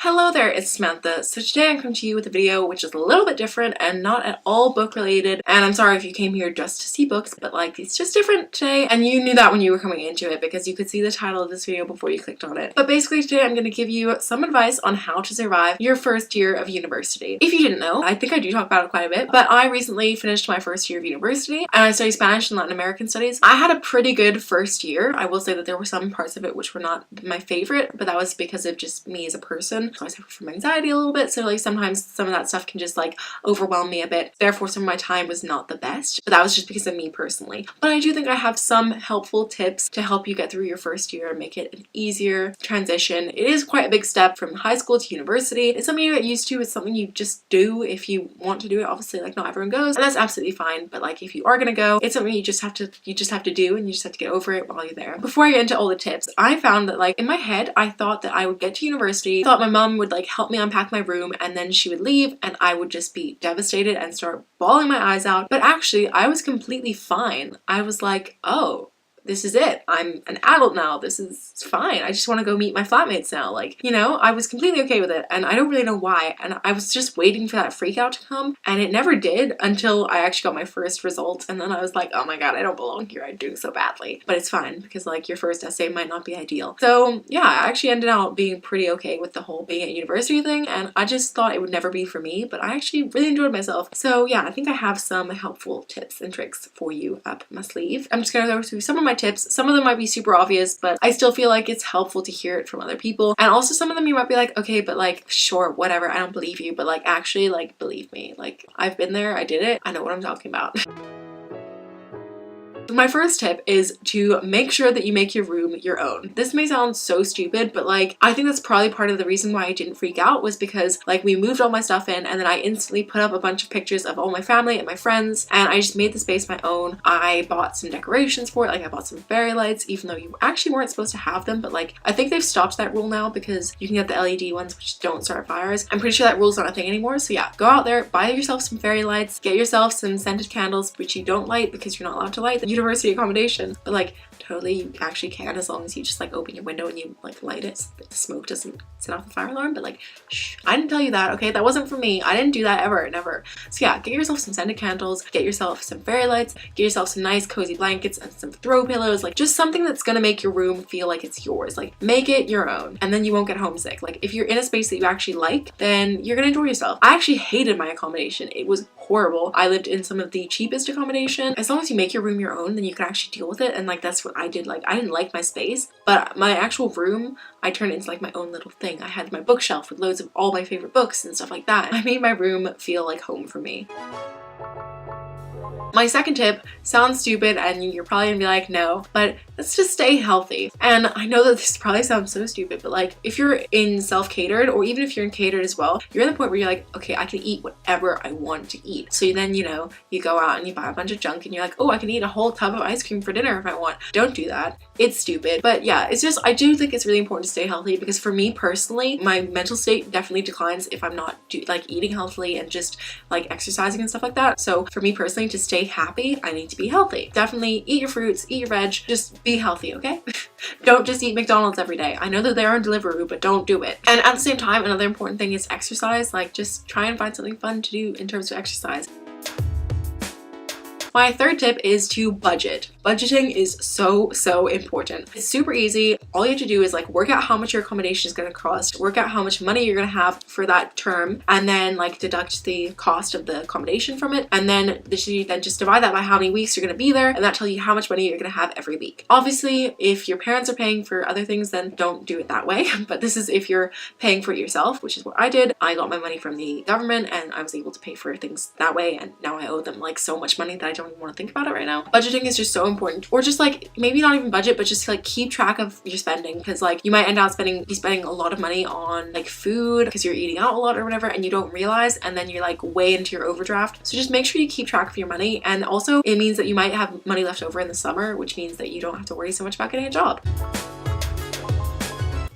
Hello there, it's Samantha. So today I'm coming to you with a video which is a little bit different and not at all book related. And I'm sorry if you came here just to see books, but like it's just different today. And you knew that when you were coming into it because you could see the title of this video before you clicked on it. But basically today I'm going to give you some advice on how to survive your first year of university. If you didn't know, I think I do talk about it quite a bit, but I recently finished my first year of university and I studied Spanish and Latin American studies. I had a pretty good first year. I will say that there were some parts of it which were not my favorite, but that was because of just me as a person. So I suffer from anxiety a little bit, so like sometimes some of that stuff can just like overwhelm me a bit. Therefore some of my time was not the best, but that was just because of me personally. But I do think I have some helpful tips to help you get through your first year and make it an easier transition. It is quite a big step from high school to university. It's something you get used to. It's something you just do if you want to do it. Obviously, like not everyone goes, and that's absolutely fine. But like if you are gonna go, it's something you just have to do, and you just have to get over it while you're there. Before I get into all the tips, I found that like in my head, I thought that I would get to university, thought my mom would like help me unpack my room, and then she would leave and I would just be devastated and start bawling my eyes out. But actually I was completely fine. I was like, oh, this is it. I'm an adult now. This is fine. I just want to go meet my flatmates now. Like, you know, I was completely okay with it and I don't really know why. And I was just waiting for that freak out to come and it never did until I actually got my first results. And then I was like, oh my God, I don't belong here. I'm doing so badly. But it's fine because like your first essay might not be ideal. So yeah, I actually ended up being pretty okay with the whole being at university thing. And I just thought it would never be for me, but I actually really enjoyed myself. So yeah, I think I have some helpful tips and tricks for you up my sleeve. I'm just gonna go through some of my tips. Some of them might be super obvious, but I still feel like it's helpful to hear it from other people. And also some of them you might be like, okay, but like, sure, whatever, I don't believe you, but like actually like believe me. Like I've been there, I did it, I know what I'm talking about. My first tip is to make sure that you make your room your own. This may sound so stupid, but like I think that's probably part of the reason why I didn't freak out was because like we moved all my stuff in and then I instantly put up a bunch of pictures of all my family and my friends and I just made the space my own. I bought some decorations for it, like I bought some fairy lights even though you actually weren't supposed to have them, but like I think they've stopped that rule now because you can get the LED ones which don't start fires. I'm pretty sure that rule's not a thing anymore, so yeah, go out there, buy yourself some fairy lights, get yourself some scented candles which you don't light because you're not allowed to light the university accommodation, but like totally you actually can as long as you just like open your window and you like light it so the smoke doesn't set off the fire alarm. But like shh, I didn't tell you that, okay? That wasn't for me. I didn't do that ever, never. So yeah, get yourself some scented candles, get yourself some fairy lights, get yourself some nice cozy blankets and some throw pillows, like just something that's gonna make your room feel like it's yours. Like make it your own and then you won't get homesick. Like if you're in a space that you actually like, then you're gonna enjoy yourself. I actually hated my accommodation. It was horrible. I lived in some of the cheapest accommodation. As long as you make your room your own, then you can actually deal with it, and like that's what I did. Like I didn't like my space, but my actual room I turned into like my own little thing. I had my bookshelf with loads of all my favorite books and stuff like that. I made my room feel like home for me. My second tip sounds stupid and you're probably gonna be like, no, but let's just stay healthy. And I know that this probably sounds so stupid, but like if you're in self-catered or even if you're in catered as well, you're at the point where you're like, okay, I can eat whatever I want to eat. So then, you know, you go out and you buy a bunch of junk and you're like, oh, I can eat a whole tub of ice cream for dinner if I want. Don't do that. It's stupid. But yeah, it's just, I do think it's really important to stay healthy because for me personally, my mental state definitely declines if I'm not like eating healthily and just like exercising and stuff like that. So for me personally, to stay happy, I need to be healthy. Definitely eat your fruits, eat your veg, just be healthy, okay? Don't just eat McDonald's every day. I know that they're on Deliveroo, but don't do it. And at the same time, another important thing is exercise. Like just try and find something fun to do in terms of exercise. My third tip is to budget. Budgeting is so important. It's super easy. All you have to do is like work out how much your accommodation is going to cost, work out how much money you're going to have for that term, and then like deduct the cost of the accommodation from it. And then you then just divide that by how many weeks you're going to be there, and that tells you how much money you're going to have every week. Obviously, if your parents are paying for other things, then don't do it that way. But this is if you're paying for it yourself, which is what I did. I got my money from the government and I was able to pay for things that way. And now I owe them like so much money that I don't even want to think about it right now. Budgeting is just so important. Or just like maybe not even budget, but just like keep track of your spending, because like you might end up be spending a lot of money on like food because you're eating out a lot or whatever and you don't realize, and then you're like way into your overdraft. So just make sure you keep track of your money. And also it means that you might have money left over in the summer, which means that you don't have to worry so much about getting a job.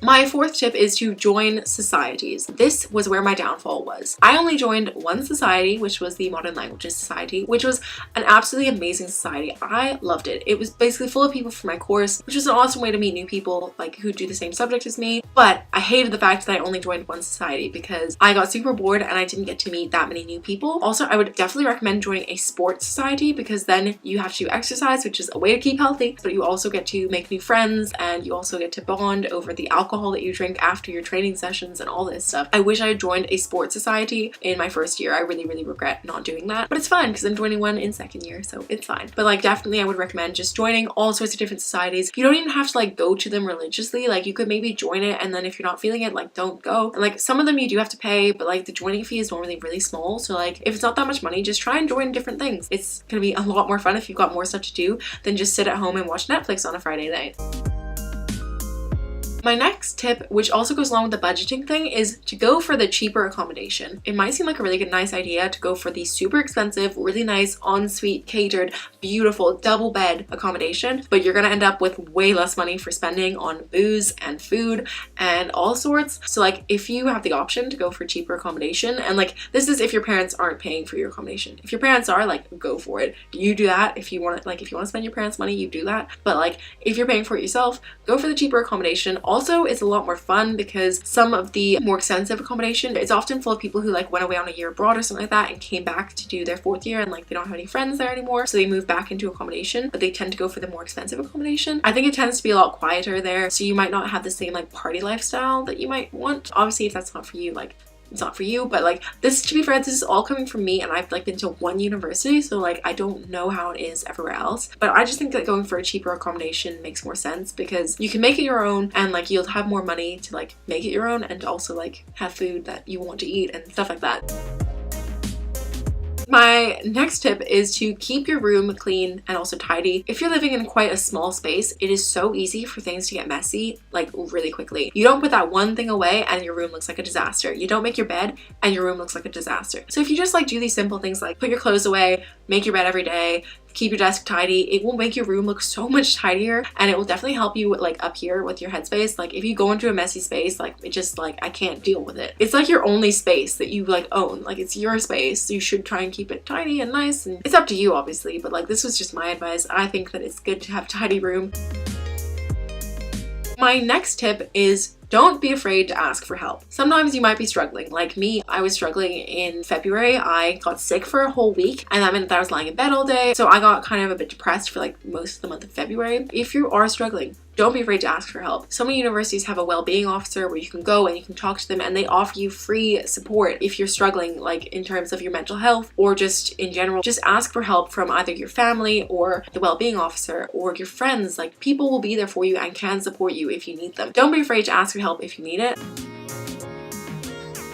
My fourth tip is to join societies. This was where my downfall was. I only joined one society, which was the Modern Languages Society, which was an absolutely amazing society. I loved it. It was basically full of people from my course, which was an awesome way to meet new people like who do the same subject as me. But I hated the fact that I only joined one society because I got super bored and I didn't get to meet that many new people. Also, I would definitely recommend joining a sports society because then you have to exercise, which is a way to keep healthy, but you also get to make new friends and you also get to bond over the alcohol that you drink after your training sessions and all this stuff. I wish I had joined a sports society in my first year. I really regret not doing that, but it's fine because I'm joining one in second year, so it's fine. But like definitely I would recommend just joining all sorts of different societies. You don't even have to like go to them religiously. Like you could maybe join it and then if you're not feeling it, like don't go. And like some of them you do have to pay, but like the joining fee is normally really small. So like if it's not that much money, just try and join different things. It's gonna be a lot more fun if you've got more stuff to do than just sit at home and watch Netflix on a Friday night. My next tip, which also goes along with the budgeting thing, is to go for the cheaper accommodation. It might seem like a really good, nice idea to go for the super expensive, really nice, ensuite, catered, beautiful, double bed accommodation, but you're gonna end up with way less money for spending on booze and food and all sorts. So like if you have the option to go for cheaper accommodation, and like this is if your parents aren't paying for your accommodation. If your parents are, like go for it. You do that. If you want to spend your parents' money, you do that. But like if you're paying for it yourself, go for the cheaper accommodation. Also, it's a lot more fun because some of the more expensive accommodation, it's often full of people who like went away on a year abroad or something like that and came back to do their fourth year and like they don't have any friends there anymore, so they move back into accommodation, but they tend to go for the more expensive accommodation. I think it tends to be a lot quieter there, so you might not have the same like party lifestyle that you might want. Obviously, if that's not for you, like it's not for you, but like this, to be fair, this is all coming from me and I've like been to one university, so like I don't know how it is everywhere else, but I just think that going for a cheaper accommodation makes more sense because you can make it your own and like you'll have more money to like make it your own and also like have food that you want to eat and stuff like that. My next tip is to keep your room clean and also tidy. If you're living in quite a small space, it is so easy for things to get messy like really quickly. You don't put that one thing away and your room looks like a disaster. You don't make your bed and your room looks like a disaster. So if you just like do these simple things like put your clothes away, make your bed every day, keep your desk tidy, it will make your room look so much tidier and it will definitely help you like up here with your headspace. Like if you go into a messy space, like it just like I can't deal with it. It's like your only space that you like own, like it's your space, so you should try and keep it tidy and nice, and it's up to you obviously, but like this was just my advice. I think that it's good to have a tidy room. My next tip is don't be afraid to ask for help. Sometimes you might be struggling. Like me, I was struggling in February. I got sick for a whole week and that meant that I was lying in bed all day. So I got kind of a bit depressed for like most of the month of February. If you are struggling, don't be afraid to ask for help. So many universities have a well-being officer where you can go and you can talk to them and they offer you free support if you're struggling like in terms of your mental health or just in general. Just ask for help from either your family or the well-being officer or your friends. Like people will be there for you and can support you if you need them. Don't be afraid to ask for help if you need it.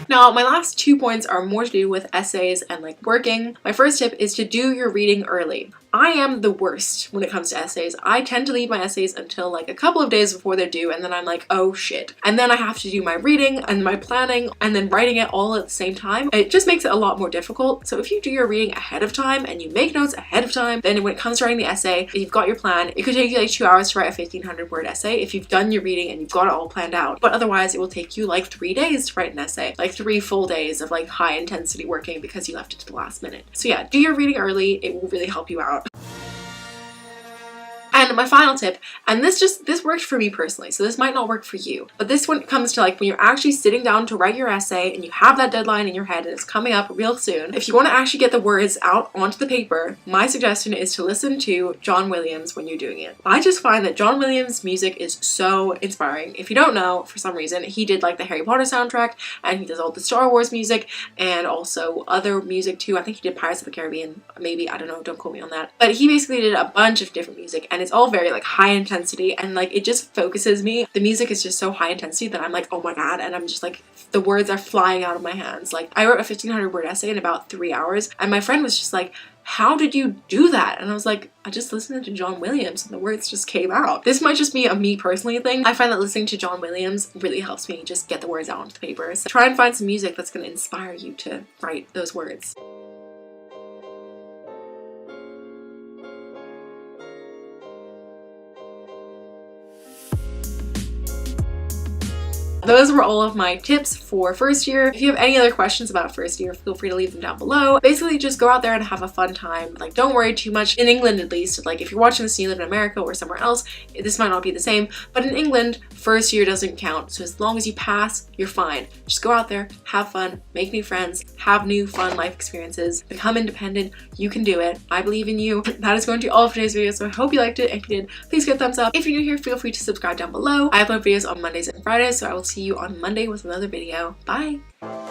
Now, my last 2 points are more to do with essays and like working. My first tip is to do your reading early. I am the worst when it comes to essays. I tend to leave my essays until like a couple of days before they're due and then I'm like, oh shit. And then I have to do my reading and my planning and then writing it all at the same time. It just makes it a lot more difficult. So if you do your reading ahead of time and you make notes ahead of time, then when it comes to writing the essay, if you've got your plan, it could take you like 2 hours to write a 1500 word essay if you've done your reading and you've got it all planned out. But otherwise it will take you like 3 days to write an essay, like 3 full days of like high intensity working because you left it to the last minute. So yeah, do your reading early. It will really help you out. And my final tip, and this worked for me personally, so this might not work for you, but this one comes to like when you're actually sitting down to write your essay and you have that deadline in your head and it's coming up real soon. If you want to actually get the words out onto the paper, my suggestion is to listen to John Williams when you're doing it. I just find that John Williams' music is so inspiring. If you don't know, for some reason, he did like the Harry Potter soundtrack and he does all the Star Wars music and also other music too. I think he did Pirates of the Caribbean, maybe, I don't know, don't quote me on that. But he basically did a bunch of different music and it's all very like high intensity and like it just focuses me. The music is just so high intensity that I'm like, oh my god, and I'm just like, the words are flying out of my hands. Like I wrote a 1500 word essay in about 3 hours and my friend was just like, how did you do that? And I was like, I just listened to John Williams and the words just came out. This might just be a me personally thing. I find that listening to John Williams really helps me just get the words out onto the paper. So try and find some music that's going to inspire you to write those words. those were all of my tips for first year. If you have any other questions about first year, feel free to leave them down below. Basically, just go out there and have a fun time. Like, don't worry too much. In England, at least, like if you're watching this and you live in America or somewhere else, this might not be the same, but in England, first year doesn't count. So as long as you pass, you're fine. Just go out there, have fun, make new friends, have new fun life experiences, become independent. You can do it. I believe in you. That is going to be all of today's video, so I hope you liked it. If you did, please give a thumbs up. If you're new here, feel free to subscribe down below. I upload videos on Mondays and Fridays, so I will see you on Monday with another video. Bye!